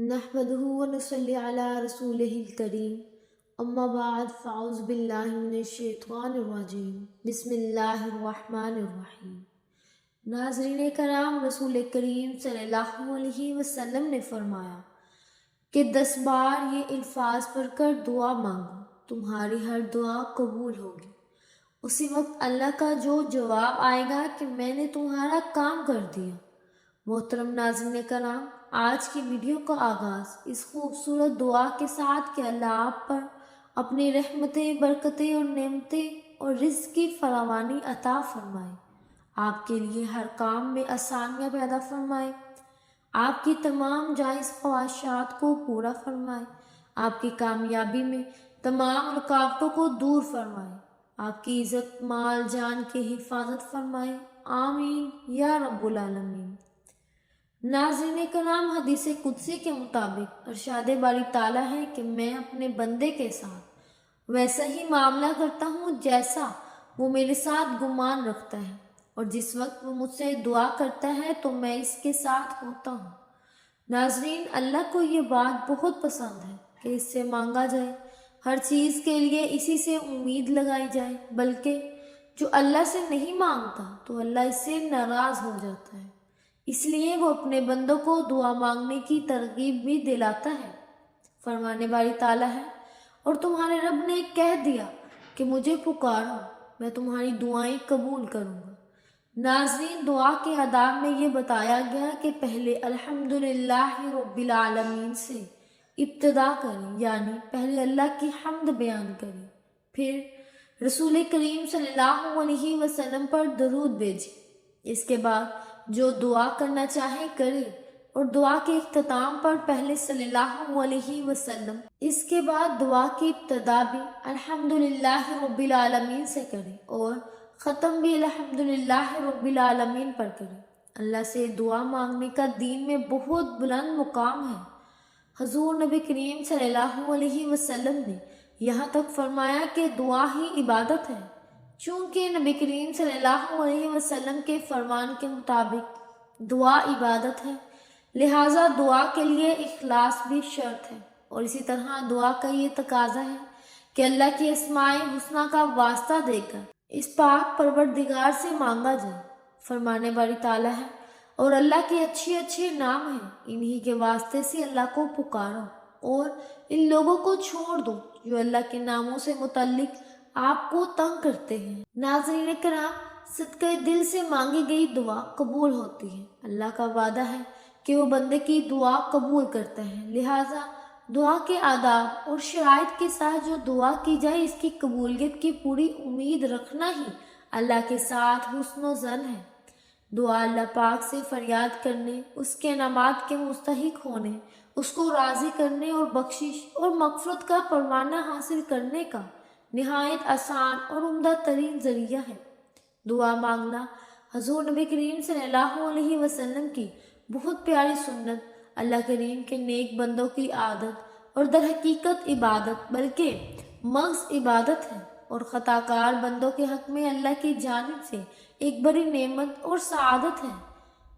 نحمده ونصلي على رسوله الكريم اما بعد فاعوذ باللہ من الشیطان الرجیم بسم اللہ الرحمن الرحیم۔ ناظرین کرام، رسول کریم صلی اللہ علیہ وسلم نے فرمایا کہ 10 بار یہ الفاظ پڑھ کر دعا مانگو، تمہاری ہر دعا قبول ہوگی۔ اسی وقت اللہ کا جو جواب آئے گا کہ میں نے تمہارا کام کر دیا۔ محترم ناظرین کرام، آج کی ویڈیو کا آغاز اس خوبصورت دعا کے ساتھ کہ اللہ آپ پر اپنی رحمتیں، برکتیں اور نعمتیں اور رزق کی فراوانی عطا فرمائے، آپ کے لیے ہر کام میں آسانیاں پیدا فرمائے، آپ کی تمام جائز خواہشات کو پورا فرمائے، آپ کی کامیابی میں تمام رکاوٹوں کو دور فرمائے، آپ کی عزت مال جان کی حفاظت فرمائے، آمین یا رب العالمین۔ ناظرین کرام، حدیث قدسی کے مطابق ارشاد باری تعالیٰ ہے کہ میں اپنے بندے کے ساتھ ویسا ہی معاملہ کرتا ہوں جیسا وہ میرے ساتھ گمان رکھتا ہے، اور جس وقت وہ مجھ سے دعا کرتا ہے تو میں اس کے ساتھ ہوتا ہوں۔ ناظرین، اللہ کو یہ بات بہت پسند ہے کہ اس سے مانگا جائے، ہر چیز کے لیے اسی سے امید لگائی جائے، بلکہ جو اللہ سے نہیں مانگتا تو اللہ اس سے ناراض ہو جاتا ہے، اس لیے وہ اپنے بندوں کو دعا مانگنے کی ترغیب بھی دلاتا ہے۔ فرمانے باری تعالیٰ ہے، اور تمہارے رب نے کہہ دیا کہ مجھے پکارو، میں تمہاری دعائیں قبول کروں گا۔ ناظرین، دعا کے آداب میں یہ بتایا گیا کہ پہلے الحمدللہ رب العالمین سے ابتدا کریں، یعنی پہلے اللہ کی حمد بیان کریں، پھر رسول کریم صلی اللہ علیہ وسلم پر درود بھیجیں، اس کے بعد جو دعا کرنا چاہے کرے، اور دعا کے اختتام پر پہلے صلی اللہ علیہ وسلم، اس کے بعد دعا کی ابتدا بھی الحمدللہ رب العالمین سے کرے اور ختم بھی الحمدللہ رب العالمین پر کرے۔ اللہ سے دعا مانگنے کا دین میں بہت بلند مقام ہے۔ حضور نبی کریم صلی اللہ علیہ وسلم نے یہاں تک فرمایا کہ دعا ہی عبادت ہے۔ چونکہ نبی کریم صلی اللہ علیہ وسلم کے فرمان کے مطابق دعا عبادت ہے، لہٰذا دعا کے لیے اخلاص بھی شرط ہے، اور اسی طرح دعا کا یہ تقاضا ہے کہ اللہ کی اسماء حسنیٰ کا واسطہ دے کر اس پاک پروردگار سے مانگا جائے۔ فرمانے باری تعالیٰ ہے، اور اللہ کے اچھے اچھے نام ہیں، انہی کے واسطے سے اللہ کو پکارو، اور ان لوگوں کو چھوڑ دو جو اللہ کے ناموں سے متعلق آپ کو تنگ کرتے ہیں۔ ناظرین کرام، صدقہ دل سے مانگی گئی دعا قبول ہوتی ہے۔ اللہ کا وعدہ ہے کہ وہ بندے کی دعا قبول کرتا ہے، لہٰذا دعا کے آداب اور شرائط کے ساتھ جو دعا کی جائے اس کی قبولیت کی پوری امید رکھنا ہی اللہ کے ساتھ حسن و ظن ہے۔ دعا اللہ پاک سے فریاد کرنے، اس کے انعامات کے مستحق ہونے، اس کو راضی کرنے اور بخشش اور مغفرت کا پروانہ حاصل کرنے کا نہایت آسان اور عمدہ ترین ذریعہ ہے۔ دعا مانگنا حضور نبی کریم صلی اللہ علیہ وسلم کی بہت پیاری سنت، اللہ کریم کے نیک بندوں کی عادت اور در حقیقت عبادت بلکہ محض عبادت ہے، اور خطا کار بندوں کے حق میں اللہ کی جانب سے ایک بڑی نعمت اور سعادت ہے۔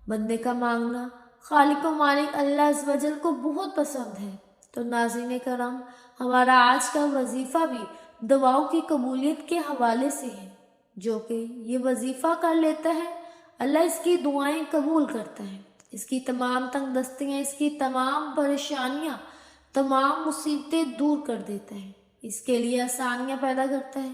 بندے کا مانگنا خالق و مالک اللہ عز و جل کو بہت پسند ہے۔ تو ناظرین کرام، ہمارا آج کا وظیفہ بھی دعاؤں کی قبولیت کے حوالے سے ہے۔ جو کہ یہ وظیفہ کر لیتا ہے، اللہ اس کی دعائیں قبول کرتا ہے، اس کی تمام تنگ دستیاں، اس کی تمام پریشانیاں، تمام مصیبتیں دور کر دیتا ہے، اس کے لیے آسانیاں پیدا کرتا ہے،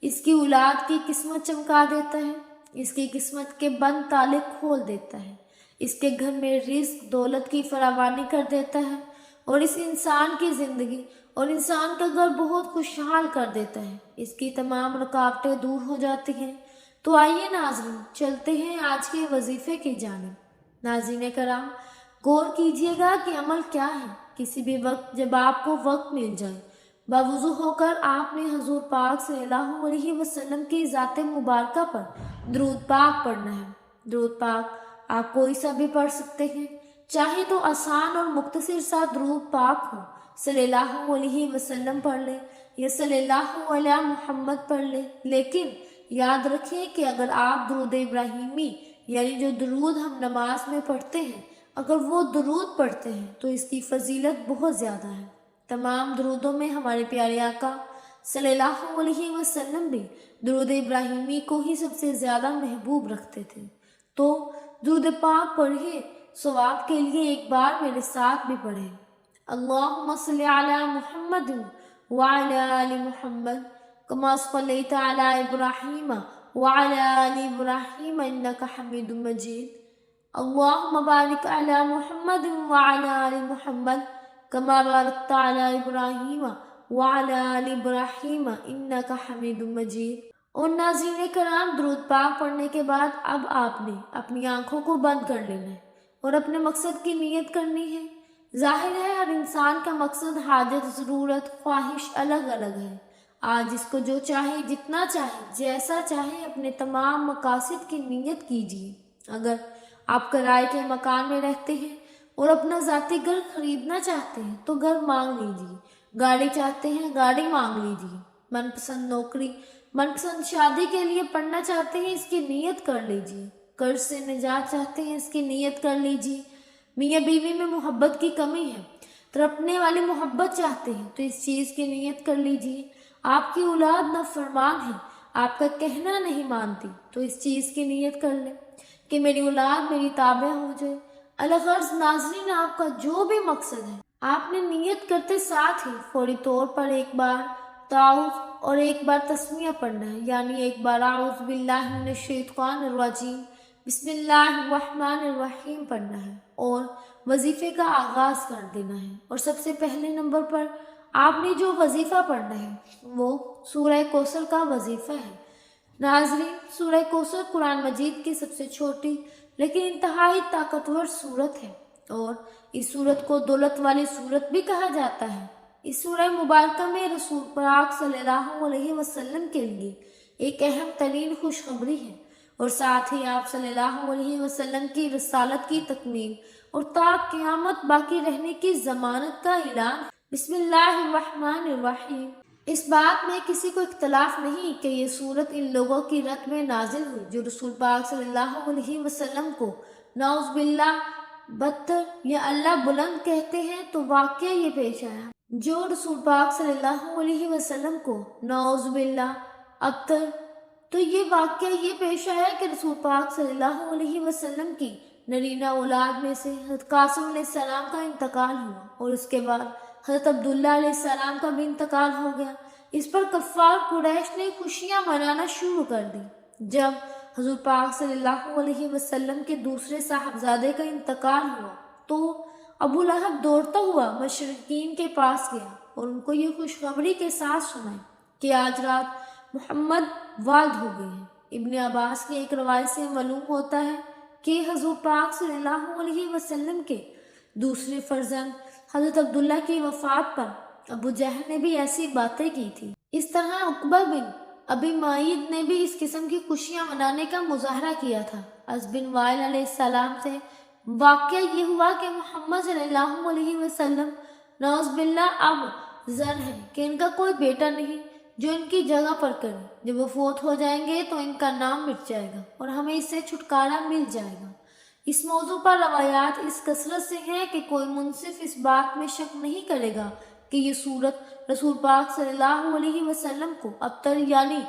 اس کی اولاد کی قسمت چمکا دیتا ہے، اس کی قسمت کے بند تالے کھول دیتا ہے، اس کے گھر میں رزق دولت کی فراوانی کر دیتا ہے، اور اس انسان کی زندگی اور انسان کا گھر بہت خوشحال کر دیتا ہے، اس کی تمام رکاوٹیں دور ہو جاتی ہیں۔ تو آئیے ناظرین، چلتے ہیں آج کے وظیفے کی جانب۔ ناظرین کرام، غور کیجیے گا کہ عمل کیا ہے۔ کسی بھی وقت جب آپ کو وقت مل جائے، باوضو ہو کر آپ نے حضور پاک صلی اللہ علیہ وسلم کی ذات مبارکہ پر درود پاک پڑھنا ہے۔ درود پاک آپ کوئی سا بھی پڑھ سکتے ہیں، چاہے تو آسان اور مختصر سا درود پاک ہو، صلی اللہ علیہ وسلم پڑھ لے یا صلی اللہ علیہ محمد پڑھ لے، لیکن یاد رکھیں کہ اگر آپ درود ابراہیمی یعنی جو درود ہم نماز میں پڑھتے ہیں اگر وہ درود پڑھتے ہیں تو اس کی فضیلت بہت زیادہ ہے۔ تمام درودوں میں ہمارے پیارے آقا صلی اللہ علیہ وسلم بھی درود ابراہیمی کو ہی سب سے زیادہ محبوب رکھتے تھے۔ تو درود پاک پڑھیے، ثواب کے لیے ایک بار میرے ساتھ بھی پڑھیں۔ اللہم صلی علی محمد وعلی آل محمد کما صلیت علی ابراہیم وعلی آل ابراہیم انک حمید مجید۔ اللہم بارک علی محمد وعلی آل محمد کما بارکت علی ابراہیم وعلی آل ابراہیم انک حمید مجید۔ اور ناظرین کرام، درود پاک پڑھنے کے بعد اب آپ نے اپنی آنکھوں کو بند کر لینا ہے اور اپنے مقصد کی نیت کرنی ہے۔ ظاہر ہے ہر انسان کا مقصد، حاجت، ضرورت، خواہش الگ الگ ہے۔ آج جس کو جو چاہے، جتنا چاہے، جیسا چاہے، اپنے تمام مقاصد کی نیت کیجیے۔ اگر آپ کرائے کے مکان میں رہتے ہیں اور اپنا ذاتی گھر خریدنا چاہتے ہیں تو گھر مانگ لیجیے، گاڑی چاہتے ہیں گاڑی مانگ لیجیے، من پسند نوکری، من پسند شادی کے لیے پڑھنا چاہتے ہیں، اس کی نیت کر لیجیے، قرض سے نجات چاہتے ہیں، اس کی نیت کر لیجیے، میاں بیوی میں محبت کی کمی ہے، تڑپنے والی محبت چاہتے ہیں تو اس چیز کی نیت کر لیجیے، آپ کی اولاد نافرمان ہے، آپ کا کہنا نہیں مانتی تو اس چیز کی نیت کر لیں کہ میری اولاد میری تابع ہو جائے۔ الغرض ناظرین، آپ کا جو بھی مقصد ہے، آپ نے نیت کرتے ساتھ ہی فوری طور پر ایک بار تعوذ اور ایک بار تسمیہ پڑھنا ہے، یعنی ایک بار اعوذ باللہ من الشیطان الرجیم بسم اللہ الرحمن الرحیم پڑھنا ہے اور وظیفے کا آغاز کر دینا ہے۔ اور سب سے پہلے نمبر پر آپ نے جو وظیفہ پڑھنا ہے وہ سورہ کوثر کا وظیفہ ہے۔ ناظرین، سورہ کوثر قرآن مجید کی سب سے چھوٹی لیکن انتہائی طاقتور سورت ہے اور اس سورت کو دولت والی سورت بھی کہا جاتا ہے۔ اس سورہ مبارکہ میں رسول پاک صلی اللہ علیہ وسلم کے لیے ایک اہم ترین خوشخبری ہے اور ساتھ ہی آپ صلی اللہ علیہ وسلم کی رسالت کی تکمیل اور تا قیامت باقی رہنے کی ضمانت کا اعلان۔ بسم اللہ الرحمن الرحیم۔ اس بات میں کسی کو اختلاف نہیں کہ یہ سورت ان لوگوں کی رد میں نازل ہوئی جو رسول پاک صلی اللہ علیہ وسلم کو نعوذ باللہ بدتر یا اللہ بلند کہتے ہیں، تو واقعہ یہ پیش آیا جو رسول پاک صلی اللہ علیہ وسلم کو نعوذ باللہ ابتر، تو یہ واقعہ یہ پیش آیا کہ رسول پاک صلی اللہ علیہ وسلم کی نرینہ اولاد میں سے حضرت قاسم علیہ السلام کا انتقال ہوا اور اس کے بعد حضرت عبداللہ علیہ السلام کا بھی انتقال ہو گیا۔ اس پر کفار قریش نے خوشیاں منانا شروع کر دی۔ جب حضور پاک صلی اللہ علیہ وسلم کے دوسرے صاحبزادے کا انتقال ہوا تو ابو لہب دوڑتا ہوا مشرکین کے پاس گیا اور ان کو یہ خوشخبری کے ساتھ سنائی کہ آج رات محمد والد ہو گئے ہیں۔ ابن عباس کی ایک روایت سے معلوم ہوتا ہے کہ حضور پاک صلی اللہ علیہ وسلم کے دوسرے فرزند حضرت عبداللہ کی وفات پر ابو جہل نے بھی ایسی باتیں کی تھی۔ اس طرح عقبہ بن ابی معید نے بھی اس قسم کی خوشیاں منانے کا مظاہرہ کیا تھا۔ اس بن وائل علیہ السلام سے واقعہ یہ ہوا کہ محمد صلی اللہ علیہ وسلم نعوذ باللہ اب زر ہے کہ ان کا کوئی بیٹا نہیں جو ان کی جگہ پر کرے۔ جب وہ فوت ہو جائیں گے تو ان کا نام مٹ جائے گا اور ہمیں اس سے چھٹکارا مل جائے گا۔ اس موضوع پر روایات اس کثرت سے ہیں کہ کوئی منصف اس بات میں شک نہیں کرے گا کہ یہ سورت رسول پاک صلی اللہ علیہ وسلم کو ابتر یعنی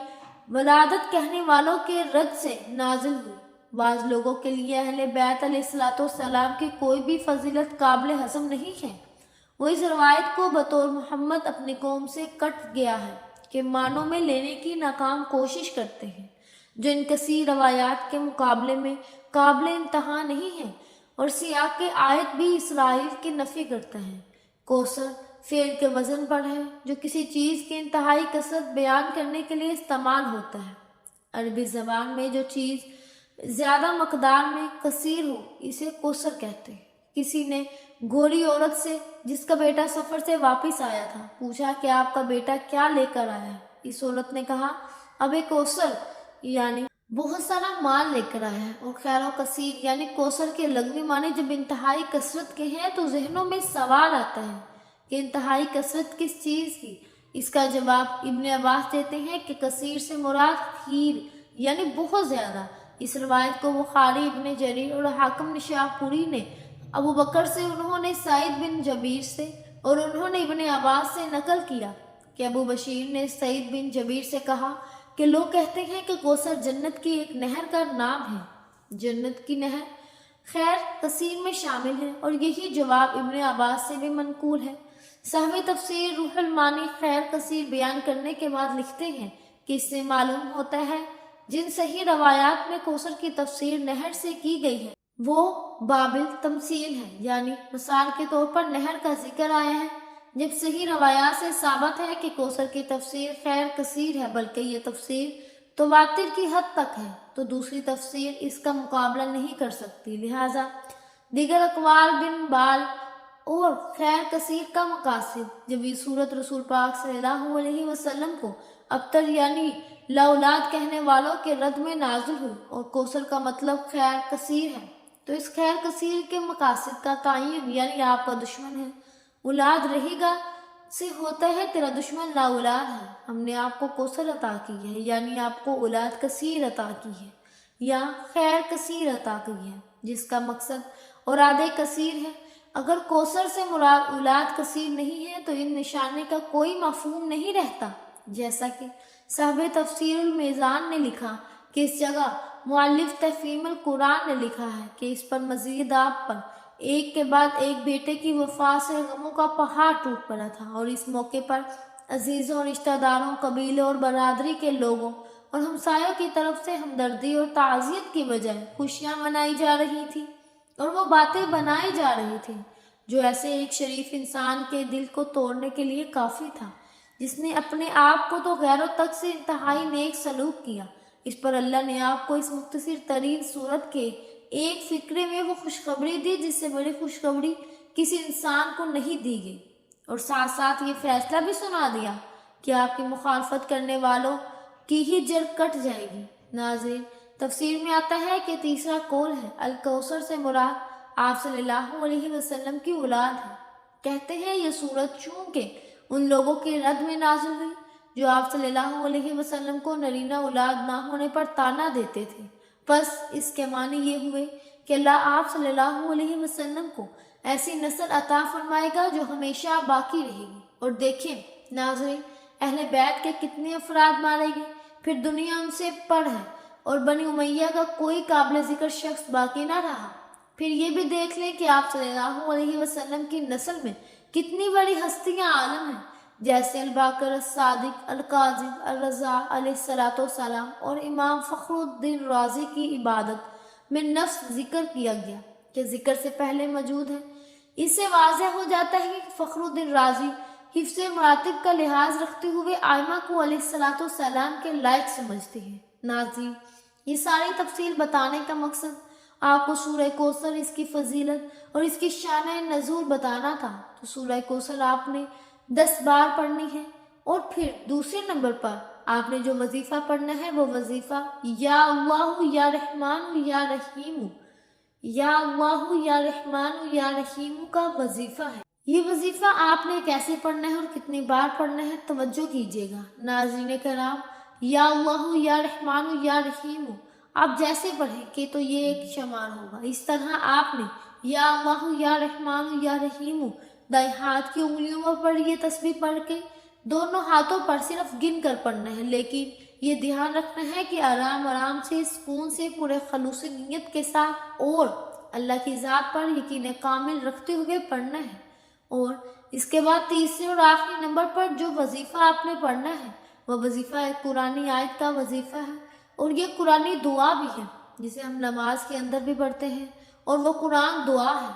ولادت کہنے والوں کے رد سے نازل ہوئی۔ بعض لوگوں کے لیے اہل بیت علیہ السلام کی کوئی بھی فضیلت قابل ہضم نہیں ہے۔ وہ اس روایت کو بطور محمد اپنی قوم سے کٹ گیا ہے کہ معنوں میں لینے کی ناکام کوشش کرتے ہیں جو ان کثیر روایات کے مقابلے میں قابل انتہا نہیں ہے، اور سیاق کے آیت بھی اسرائیل کی نفی کرتا ہے۔ کوثر فعل کے وزن پر ہے جو کسی چیز کی انتہائی کثرت بیان کرنے کے لیے استعمال ہوتا ہے۔ عربی زبان میں جو چیز زیادہ مقدار میں کثیر ہو اسے کوثر کہتے ہیں۔ کسی نے گوری عورت سے جس کا بیٹا سفر سے واپس آیا تھا پوچھا کہ آپ کا بیٹا کیا لے کر آیا ہے؟ اس عورت نے کہا اب ایک کوثر یعنی بہت سارا مال لے کر آیا ہے۔ اور خیر و کثیر یعنی کوثر کے لغوی معنی جب انتہائی کثرت کے ہیں تو ذہنوں میں سوال آتا ہے کہ انتہائی کثرت کس چیز کی؟ اس کا جواب ابن عباس دیتے ہیں کہ کثیر سے مراد کثیر یعنی بہت زیادہ۔ اس روایت کو بخاری، ابن جریر اور حاکم نشاپوری نے ابو بکر سے انہوں نے سعید بن جبیر سے اور انہوں نے ابن عباس سے نقل کیا کہ ابو بشیر نے سعید بن جبیر سے کہا کہ لوگ کہتے ہیں کہ کوثر جنت کی ایک نہر کا نام ہے۔ جنت کی نہر خیر کثیر میں شامل ہے اور یہی جواب ابن عباس سے بھی منقول ہے۔ صاحب تفسیر روح المانی خیر کثیر بیان کرنے کے بعد لکھتے ہیں کہ اس سے معلوم ہوتا ہے جن صحیح روایات میں کوثر کی تفسیر نہر سے کی گئی ہے وہ بابل تمثیل ہے، یعنی مثال کے طور پر نہر کا ذکر آیا ہے، جب صحیح روایات سے ثابت ہے کہ کوثر کی تفسیر خیر کثیر ہے بلکہ یہ تفسیر تواتر کی حد تک ہے تو دوسری تفسیر اس کا مقابلہ نہیں کر سکتی، لہذا دیگر اقوال بن بال اور خیر کثیر کا مقاصد جب یہ صورت رسول پاک صلی اللہ علیہ وسلم کو ابتر یعنی لا اولاد کہنے والوں کے رد میں نازل ہوئی اور کوثر کا مطلب خیر کثیر ہے تو اس خیر کثیر کے مقاصد کا تعین یعنی آپ کا دشمن ہے اولاد رہے گا سے ہوتا ہے تیرا دشمن لا اولاد ہے، ہم نے آپ کو کوثر عطا کی ہے یعنی آپ کو اولاد کثیر عطا کی ہے یا خیر کثیر عطا کی ہے جس کا مقصد اورادے کثیر ہے۔ اگر کوثر سے مراد اولاد کثیر نہیں ہے تو ان نشانے کا کوئی مفہوم نہیں رہتا، جیسا کہ صاحب تفسیر المیزان نے لکھا کہ اس جگہ مؤلف تفہیم القرآن نے لکھا ہے کہ اس پر مزید آپ پر ایک کے بعد ایک بیٹے کی وفات سے غموں کا پہاڑ ٹوٹ پڑا تھا اور اس موقع پر عزیزوں، رشتہ داروں، قبیلے اور برادری کے لوگوں اور ہمسایوں کی طرف سے ہمدردی اور تعزیت کی بجائے خوشیاں منائی جا رہی تھیں اور وہ باتیں بنائی جا رہی تھیں جو ایسے ایک شریف انسان کے دل کو توڑنے کے لیے کافی تھا جس نے اپنے آپ کو تو غیروں تک سے انتہائی نیک سلوک کیا۔ اس پر اللہ نے آپ کو اس مختصر ترین صورت کے ایک فقرے میں وہ خوشخبری دی جس سے بڑی خوشخبری کسی انسان کو نہیں دی گئی اور ساتھ ساتھ یہ فیصلہ بھی سنا دیا کہ آپ کی مخالفت کرنے والوں کی ہی جڑ کٹ جائے گی۔ ناظرین، تفسیر میں آتا ہے کہ تیسرا قول ہے الکوثر سے مراد آپ صلی اللہ علیہ وسلم کی اولاد ہے۔ کہتے ہیں یہ صورت چونکہ ان لوگوں کے رد میں نازل ہوئی جو آپ صلی اللہ علیہ وسلم کو نرینہ اولاد نہ ہونے پر طعنہ دیتے تھے، پس اس کے معنی یہ ہوئے کہ اللہ آپ صلی اللہ علیہ وسلم کو ایسی نسل عطا فرمائے گا جو ہمیشہ باقی رہے گی۔ اور دیکھیں ناظرین، اہل بیت کے کتنے افراد مارے گئے، پھر دنیا ان سے پڑ ہے اور بنی امیہ کا کوئی قابل ذکر شخص باقی نہ رہا۔ پھر یہ بھی دیکھ لیں کہ آپ صلی اللہ علیہ وسلم کی نسل میں کتنی بڑی ہستیاں عالم ہیں، جیسے الباقر، الصادق، الکاظم، الرضا علیہ السلام اور امام فخر الدین رازی کی عبادت میں نفس ذکر کیا گیا کہ ذکر سے پہلے موجود ہے۔ اس سے واضح ہو جاتا ہے کہ فخر الدین رازی حفظ مراتب کا لحاظ رکھتے ہوئے آئمہ کو علیہ السلام کے لائق سمجھتے ہیں۔ ناظرین، یہ ساری تفصیل بتانے کا مقصد آپ کو سورہ کوثر، اس کی فضیلت اور اس کی شان نزول بتانا تھا۔ تو سورہ کوثر آپ نے 10 بار پڑھنی ہے اور پھر دوسرے نمبر پر آپ نے جو وظیفہ پڑھنا ہے وہ وظیفہ یا اللہ یا رحمان یا رحیم، یا اللہ یا رحمان یا رحیم کا وظیفہ ہے۔ یہ وظیفہ آپ نے کیسے پڑھنا ہے اور کتنی بار پڑھنا ہے توجہ کیجیے گا۔ ناظرین کرام، یا اللہ یا رحمان یا رحیم آپ جیسے پڑھیں کہ تو یہ ایک شمار ہوگا، اس طرح آپ نے یا اللہ یا رحمان یا رحیم دائیں ہاتھ کی انگلیوں پر یہ تسبیح پڑھ کے دونوں ہاتھوں پر صرف گن کر پڑھنا ہے، لیکن یہ دھیان رکھنا ہے کہ آرام آرام سے، سکون سے، پورے خلوص نیت کے ساتھ اور اللہ کی ذات پر یقین کامل رکھتے ہوئے پڑھنا ہے۔ اور اس کے بعد تیسرے اور آخری نمبر پر جو وظیفہ آپ نے پڑھنا ہے وہ وظیفہ ایک قرآنی آیت کا وظیفہ ہے اور یہ قرآنی دعا بھی ہے جسے ہم نماز کے اندر بھی پڑھتے ہیں اور وہ قرآن دعا ہے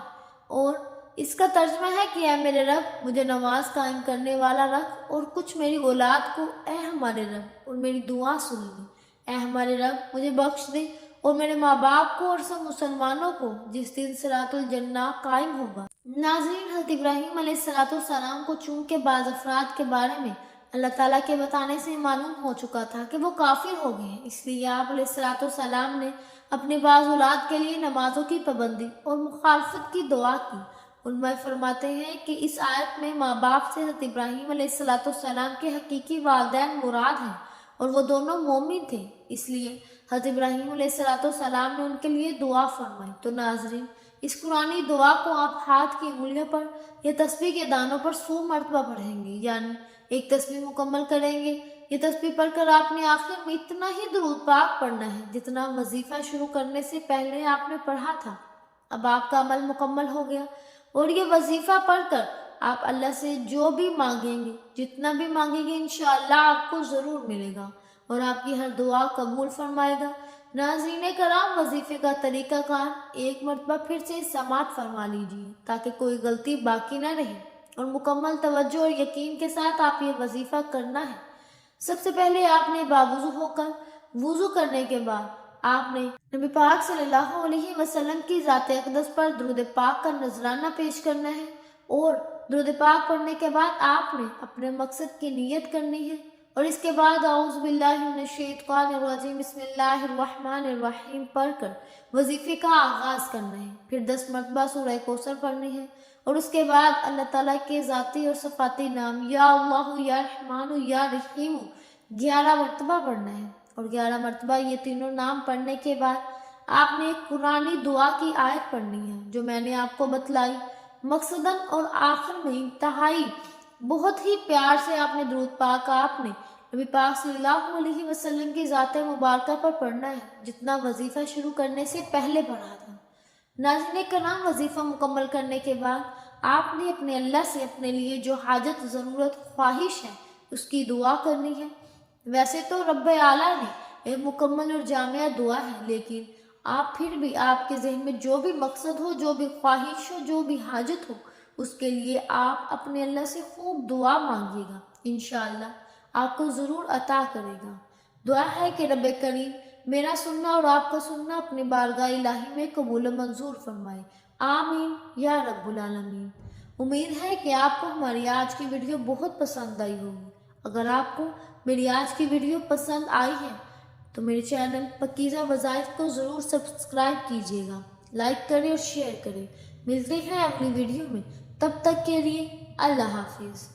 اور اس کا ترجمہ ہے کہ اے میرے رب مجھے نماز قائم کرنے والا رکھ اور کچھ میری اولاد کو، اے ہمارے رب، اور میری دعا سن لی، اے ہمارے رب مجھے بخش دے اور میرے ماں باپ کو اور سب مسلمانوں کو جس دن صراط الجنہ قائم ہوگا۔ ناظرین، حضرت ابراہیم علیہ السلام کو چونکہ بعض افراد کے بارے میں اللہ تعالیٰ کے بتانے سے معلوم ہو چکا تھا کہ وہ کافر ہو گئے ہیں، اس لیے آپ علیہ السلام نے اپنے بعض اولاد کے لیے نمازوں کی پابندی اور مخالفت کی دعا کی۔ علماء فرماتے ہیں کہ اس آیت میں ماں باپ سے حضرت ابراہیم علیہ السلام کے حقیقی والدین مراد ہیں اور وہ دونوں مومن تھے، اس لیے حضرت ابراہیم علیہ السلام نے ان کے لیے دعا فرمائی۔ تو ناظرین، اس قرآنی دعا کو آپ ہاتھ کی انگلیوں پر یا تسبیح کے دانوں پر 100 مرتبہ پڑھیں گے، یعنی ایک تسبیح مکمل کریں گے۔ یہ تسبیح پڑھ کر آپ نے آخر میں اتنا ہی درود پاک پڑھنا ہے جتنا وظیفہ شروع کرنے سے پہلے آپ نے پڑھا تھا۔ اب آپ کا عمل مکمل ہو گیا، اور یہ وظیفہ پڑھ کر آپ اللہ سے جو بھی مانگیں گے، جتنا بھی مانگیں گے، انشاءاللہ آپ کو ضرور ملے گا اور آپ کی ہر دعا قبول فرمائے گا۔ ناظرین کرام، وظیفے کا طریقہ کار ایک مرتبہ پھر سے سماعت فرما لیجیے تاکہ کوئی غلطی باقی نہ رہے، اور مکمل توجہ اور یقین کے ساتھ آپ یہ وظیفہ کرنا ہے۔ سب سے پہلے آپ نے باوضو ہو کر وضو کرنے کے بعد آپ نے نبی پاک صلی اللہ علیہ وسلم کی ذات اقدس پر درود پاک کا نذرانہ پیش کرنا ہے، اور درود پاک پڑھنے کے بعد آپ نے اپنے مقصد کی نیت کرنی ہے، اور اس کے بعد اعوذ باللہ من الشیطان الرجیم بسم اللہ الرحمن الرحیم پڑھ کر وظیفے کا آغاز کرنا ہے۔ پھر 10 مرتبہ سورہ کوثر پڑھنی ہے، اور اس کے بعد اللہ تعالیٰ کے ذاتی اور صفاتی نام یا اللہ، یا رحمان، یا رحیم 11 مرتبہ پڑھنا ہے، اور 11 مرتبہ یہ تینوں نام پڑھنے کے بعد آپ نے ایک قرآنی دعا کی آیت پڑھنی ہے جو میں نے آپ کو بتلائی مقصداً، اور آخر میں انتہائی بہت ہی پیار سے آپ نے درود پاک آپ نے نبی پاک صلی اللہ علیہ وسلم کی ذات مبارکہ پر پڑھنا ہے جتنا وظیفہ شروع کرنے سے پہلے پڑھا تھا۔ ناظرین کرام، وظیفہ مکمل کرنے کے بعد آپ نے اپنے اللہ سے اپنے لیے جو حاجت، ضرورت، خواہش ہے اس کی دعا کرنی ہے۔ ویسے تو رب اعلیٰ نے ایک مکمل اور جامع دعا ہے، لیکن آپ پھر بھی آپ کے ذہن میں جو بھی مقصد ہو، جو بھی خواہش ہو، جو بھی حاجت ہو، اس کے لیے آپ اپنے اللہ سے خوب دعا مانگیے گا، انشاءاللہ آپ کو ضرور عطا کرے گا۔ دعا ہے کہ رب کریم میرا سننا اور آپ کا سننا اپنے بارگاہ الہی میں قبول و منظور فرمائے، آمین یا رب العالمین۔ امید ہے کہ آپ کو ہماری آج کی ویڈیو بہت پسند آئی ہوگی۔ اگر آپ کو میری آج کی ویڈیو پسند آئی ہے تو میرے چینل پکیزہ وظائف کو ضرور سبسکرائب کیجیے گا، لائک کریں اور شیئر کریں۔ ملتے ہیں اگلی ویڈیو میں، تب تک کے لیے اللہ حافظ۔